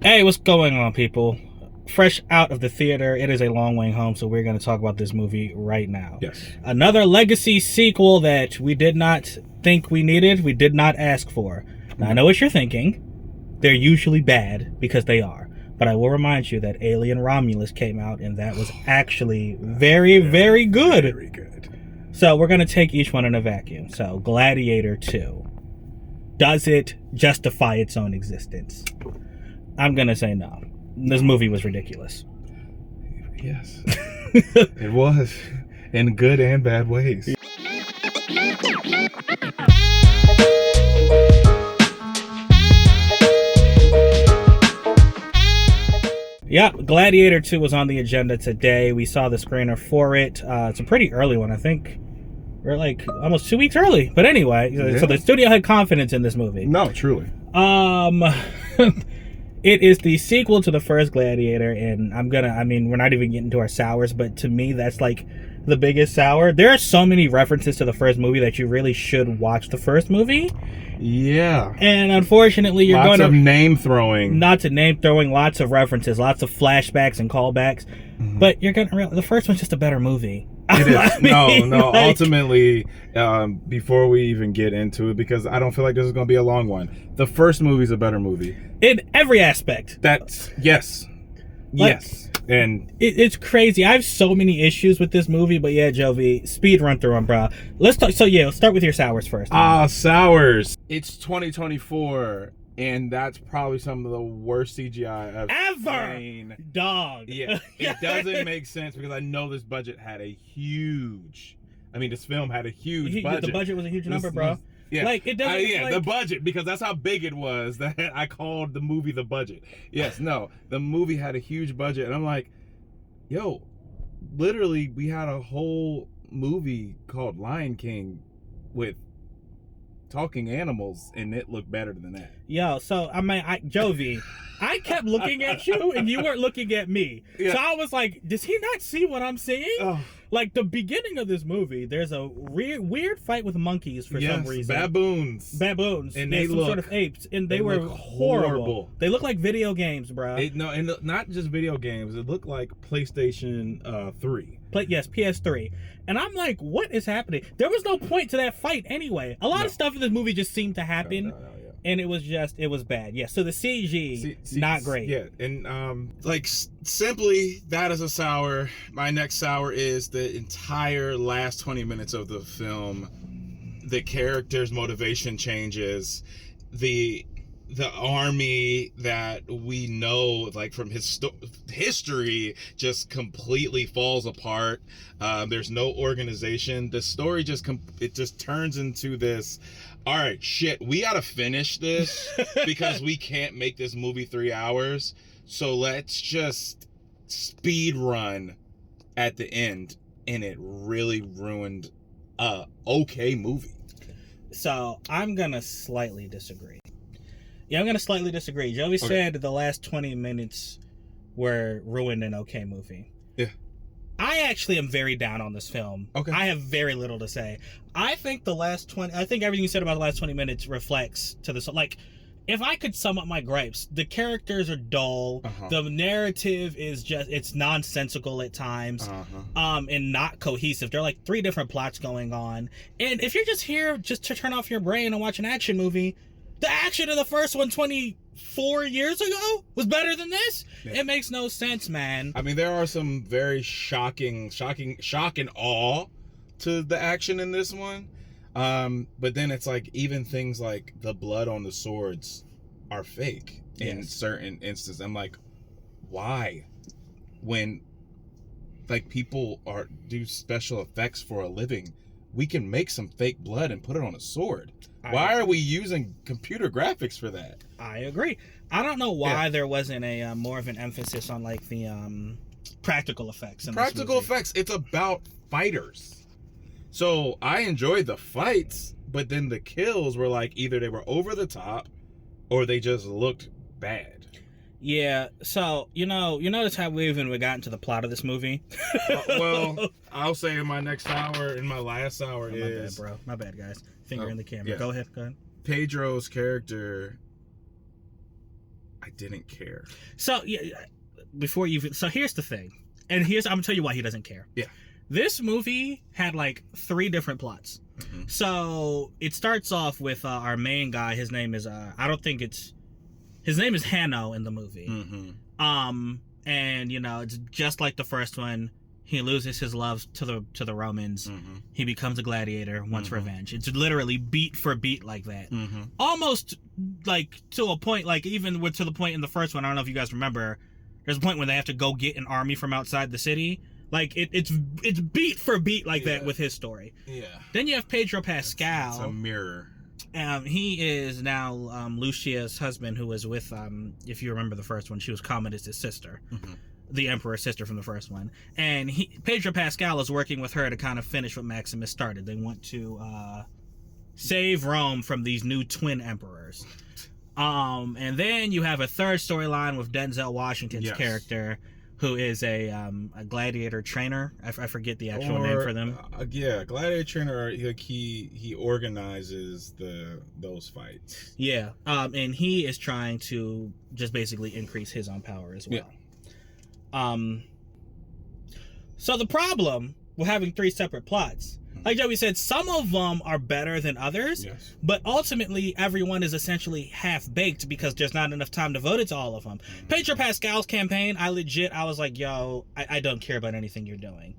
Hey, what's going on, people? Fresh out of the theater, it is a long way home, so we're going to talk about this movie right now. Yes. Another legacy sequel that we did not think we needed, we did not ask for. Now, I know what you're thinking. They're usually bad, because they are. But I will remind you that Alien Romulus came out, and that was actually very, very good. Very good. So we're going to take each one in a vacuum. So, Gladiator 2. Does it justify its own existence? I'm going to say no. This movie was ridiculous. Yes. It was. In good and bad ways. Yeah, Gladiator 2 was on the agenda today. We saw the screener for it. It's a pretty early one. I think we're like almost 2 weeks early. But anyway, so the studio had confidence in this movie. No, truly. It is the sequel to the first Gladiator, and we're not even getting to our sours, but to me, that's like the biggest sour. There are so many references to the first movie that you really should watch the first movie. Yeah. And unfortunately, you're lots going to... of name throwing. Not to name throwing, lots of references, lots of flashbacks and callbacks. Mm-hmm. But you're going to realize the first one's just a better movie. It is. Ultimately, before we even get into it, because I don't feel like this is going to be a long one, the first movie's a better movie. In every aspect. Yes. Yes. And it's crazy. I have so many issues with this movie, but yeah, Jovi, speed run through them, bro. Let's start with your sours first. Sours. It's 2024, and that's probably some of the worst CGI I've ever seen. Dog. Yeah, it doesn't make sense because I know this budget had a huge. This film had a huge budget. The budget was a huge number, bro. Yeah, like it doesn't. The budget, because that's how big it was that I called the movie the budget. Yes, no, the movie had a huge budget, and I'm like, yo, literally, we had a whole movie called Lion King with talking animals, and it looked better than that. Yo, so Jovi, I kept looking at you, and you weren't looking at me. Yeah. So I was like, does he not see what I'm seeing? Oh. Like, the beginning of this movie, there's a weird fight with monkeys for some reason. Baboons. And they look sort of apes, and they were horrible. They look like video games, bro. And not just video games. It looked like PlayStation 3. Yes, PS3. And I'm like, what is happening? There was no point to that fight anyway. A lot of stuff in this movie just seemed to happen. No. And it was bad. Yeah, so the CG, not great. Yeah, and simply, that is a sour. My next sour is the entire last 20 minutes of the film. The character's motivation changes. The army that we know, like, from history, just completely falls apart. There's no organization. The story just turns into this. All right, shit, we gotta finish this because we can't make this movie 3 hours. So let's just speed run at the end, and it really ruined a okay movie. So I'm gonna slightly disagree. Joey said the last 20 minutes were ruined an okay movie. Yeah. I actually am very down on this film. Okay. I have very little to say. I think everything you said about the last 20 minutes reflects to this. Like, if I could sum up my gripes, the characters are dull. Uh-huh. The narrative is it's nonsensical at times. Uh-huh. And not cohesive. There are like 3 different plots going on. And if you're just here just to turn off your brain and watch an action movie, the action of the first one 24 years ago was better than this? Yeah. It makes no sense, man. There are some very shocking shock and awe to the action in this one. But then it's like, even things like the blood on the swords are fake in certain instances. I'm like, why? When, like, people do special effects for a living, we can make some fake blood and put it on a sword. Why are we using computer graphics for that? I agree. I don't know why there wasn't a more of an emphasis on, like, the practical effects. Practical effects. It's about fighters. So I enjoyed the fights, but then the kills were like, either they were over the top or they just looked bad. Yeah, so, notice how we got into the plot of this movie? Well, I'll say in my next hour, in my last hour is... My bad, bro. My bad, guys. Finger in the camera. Yeah. Go ahead. Pedro's character I didn't care. So yeah, so here's the thing, and I'm gonna tell you why he doesn't care. Yeah. This movie had like 3 different plots. Mm-hmm. So it starts off with our main guy. His name is his name is Hanno in the movie. Mm-hmm. And you know, it's just like the first one. He loses his love to the Romans. Mm-hmm. He becomes a gladiator, wants mm-hmm. revenge. It's literally beat for beat like that. Mm-hmm. Almost like to a point, like even to the point in the first one. I don't know if you guys remember. There's a point where they have to go get an army from outside the city. Like it's beat for beat like that with his story. Yeah. Then you have Pedro Pascal. It's a mirror. He is now Lucia's husband, who was with if you remember the first one, she was Commodus' sister. Mm-hmm. The Emperor's sister from the first one. And Pedro Pascal is working with her to kind of finish what Maximus started. They want to save Rome from these new twin emperors. And then you have a third storyline with Denzel Washington's character, who is a gladiator trainer. I forget the actual name for them. Gladiator trainer. He organizes those fights. Yeah, and he is trying to just basically increase his own power as well. Yeah. So the problem with having 3 separate plots, like Joey said, some of them are better than others, yes. But ultimately everyone is essentially half-baked because there's not enough time devoted to all of them. Mm-hmm. Pedro Pascal's campaign, I was like, yo, I don't care about anything you're doing.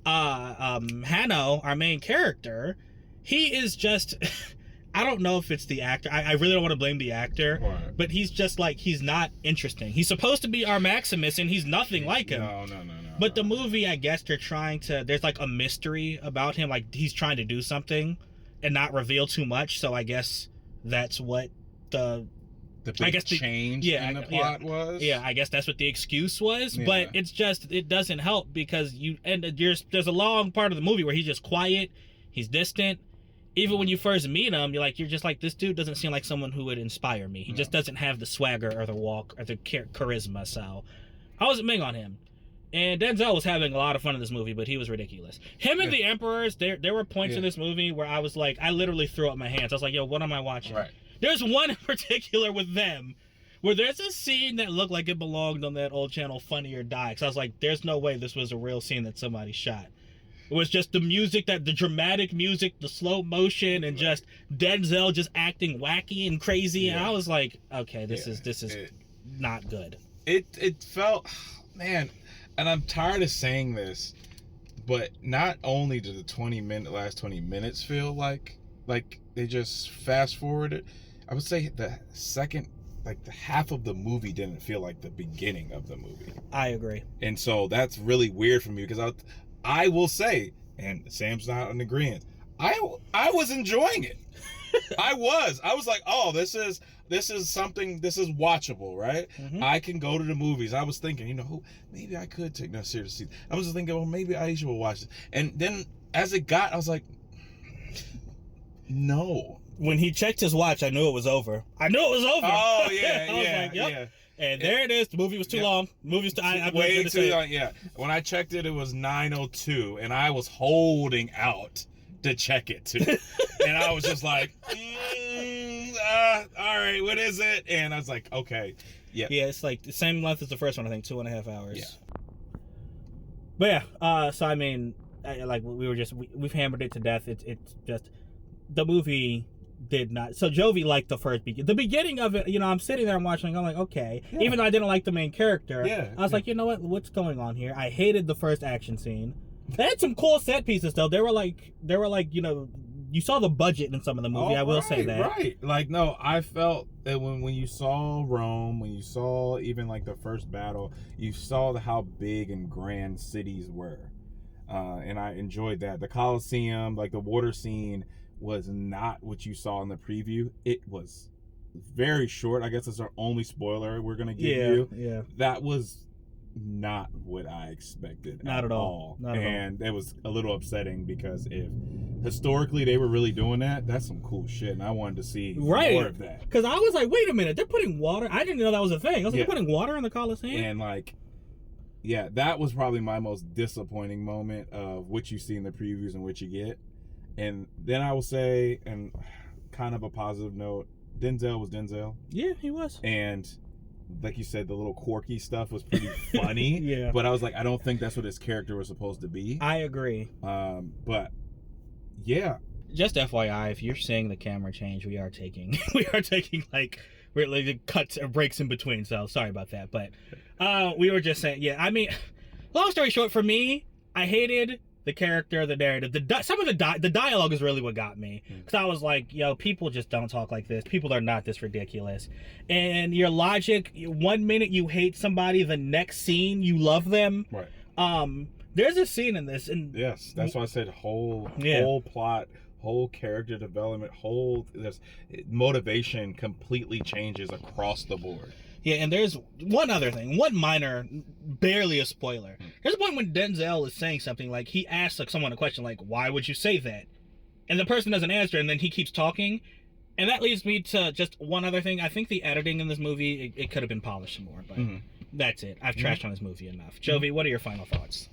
Hanno, our main character, he is just... I don't know if it's the actor. I really don't want to blame the actor, right. But he's just like, he's not interesting. He's supposed to be our Maximus, and he's nothing like him. No. But the movie, I guess they're trying to, there's like a mystery about him, like he's trying to do something and not reveal too much, so I guess that's what the big change in the plot was? Yeah, I guess that's what the excuse was, but it's just, it doesn't help because there's a long part of the movie where he's just quiet, he's distant. Even when you first meet him, you're just like, this dude doesn't seem like someone who would inspire me. He just doesn't have the swagger or the walk or the charisma, so I wasn't big on him. And Denzel was having a lot of fun in this movie, but he was ridiculous. Him and the Emperors, there were points in this movie where I was like, I literally threw up my hands. I was like, yo, what am I watching? Right. There's one in particular with them where there's a scene that looked like it belonged on that old channel Funny or Die. Because I was like, there's no way this was a real scene that somebody shot. It was just the music, the dramatic music, the slow motion, and just Denzel just acting wacky and crazy. Yeah. And I was like, okay, this is not good. It felt, man, and I'm tired of saying this, but not only did the last 20 minutes feel like they just fast forwarded, I would say the second, like the half of the movie didn't feel like the beginning of the movie. I agree. And so that's really weird for me because I will say, and Sam's not in agreement, I was enjoying it. I was like, oh, this is something, this is watchable, right? Mm-hmm. I can go to the movies. I was thinking, maybe I could take that seriously. I was thinking, well, maybe Aisha will watch it. And then as it got, I was like, no. When he checked his watch, I knew it was over. Oh, yeah, I was like, yep. Yeah. And there it is. The movie was too long. The movie was way too long. Yeah. When I checked it, it was 9:02, and I was holding out to check it too. And I was just like, all right, what is it? And I was like, okay, yeah. Yeah, it's like the same length as the first one. I think 2.5 hours. Yeah. But yeah, so I mean, we've hammered it to death. It's just the movie did not. So Jovi liked the beginning of it. I'm sitting there, I'm watching, I'm like, okay. Yeah. Even though I didn't like the main character, I was like, you know what's going on here? I hated the first action scene. They had some cool set pieces though. They were like, you saw the budget in some of the movie. I will say that. Right. Like, no, I felt that when you saw Rome, when you saw even like the first battle, you saw how big and grand cities were, and I enjoyed that. The Colosseum, like the water scene, was not what you saw in the preview. It was very short. I guess it's our only spoiler we're gonna give you. Yeah. That was not what I expected. Not at all. And it was a little upsetting because if historically they were really doing that, that's some cool shit, and I wanted to see more of that. Because I was like, wait a minute, they're putting water. I didn't know that was a thing. I was like, they're putting water in the Colosseum? And like, yeah, that was probably my most disappointing moment of what you see in the previews and what you get. And then I will say, and kind of a positive note, Denzel was Denzel. Yeah, he was. And like you said, the little quirky stuff was pretty funny. Yeah. But I was like, I don't think that's what his character was supposed to be. I agree. But yeah. Just FYI, if you're seeing the camera change, we are taking like cuts or breaks in between. So sorry about that. But we were just saying, yeah. I mean, long story short, for me, I hated the character, the narrative, some of the dialogue is really what got me, because I was like, yo, people just don't talk like this. People are not this ridiculous. And your logic, 1 minute you hate somebody, the next scene you love them. Right. There's a scene in this, and yes, that's why I said whole plot, whole character development, whole this motivation completely changes across the board. Yeah, and there's one other thing, one minor, barely a spoiler. There's a point when Denzel is saying something, like he asks someone a question like, why would you say that? And the person doesn't answer, and then he keeps talking. And that leads me to just one other thing. I think the editing in this movie, it could have been polished some more, but that's it. I've trashed on this movie enough. Jovi, what are your final thoughts?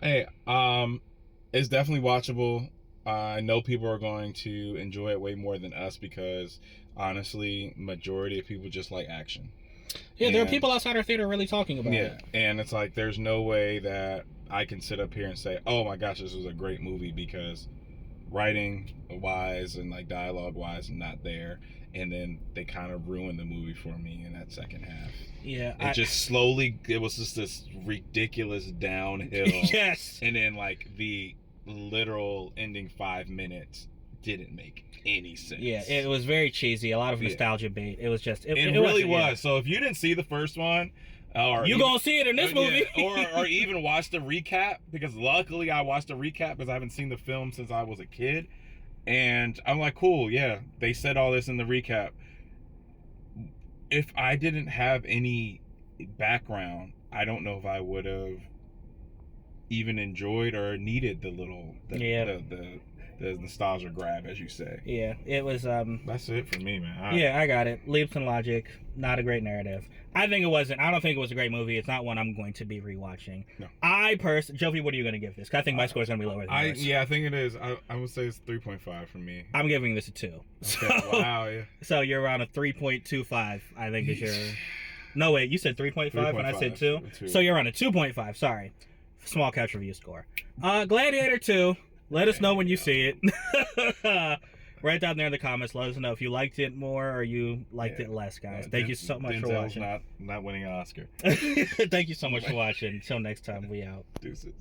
Hey, it's definitely watchable. I know people are going to enjoy it way more than us because, honestly, majority of people just like action. Yeah, there are people outside our theater really talking about it. Yeah, and it's like there's no way that I can sit up here and say, oh my gosh, this was a great movie, because writing wise and like dialogue wise not there, and then they kind of ruined the movie for me in that second half. Yeah, it was just this ridiculous downhill. Yes. And then like the literal ending 5 minutes didn't make any sense. Yeah, it was very cheesy, a lot of nostalgia bait. It was just it really was. Yeah. So if you didn't see the first one, or you gonna see it in this movie, or even watch the recap, because luckily I watched the recap because I haven't seen the film since I was a kid, and I'm like, cool, yeah, they said all this in the recap. If I didn't have any background, I don't know if I would have even enjoyed or needed the nostalgia grab, as you say. Yeah, it was that's it for me, man. Yeah, I got it. Leaps and logic, not a great narrative. I don't think it was a great movie. It's not one I'm going to be rewatching. No. Jovi, what are you going to give this? 'Cause I think my score is going to be lower than yours. Yeah, I think it is. I would say it's 3.5 for me. I'm giving this a 2. Okay. So, wow, yeah. So you're around a 3.25, I think is your... No, wait, you said 3.5 and I said 2? So you're on a 2.5, sorry. Small couch review score. Gladiator 2. Let us know when you see it. Write down there in the comments. Let us know if you liked it more or you liked it less, guys. Thank you so much for watching. Not winning an Oscar. Thank you so much for watching. Until next time, we out. Deuces.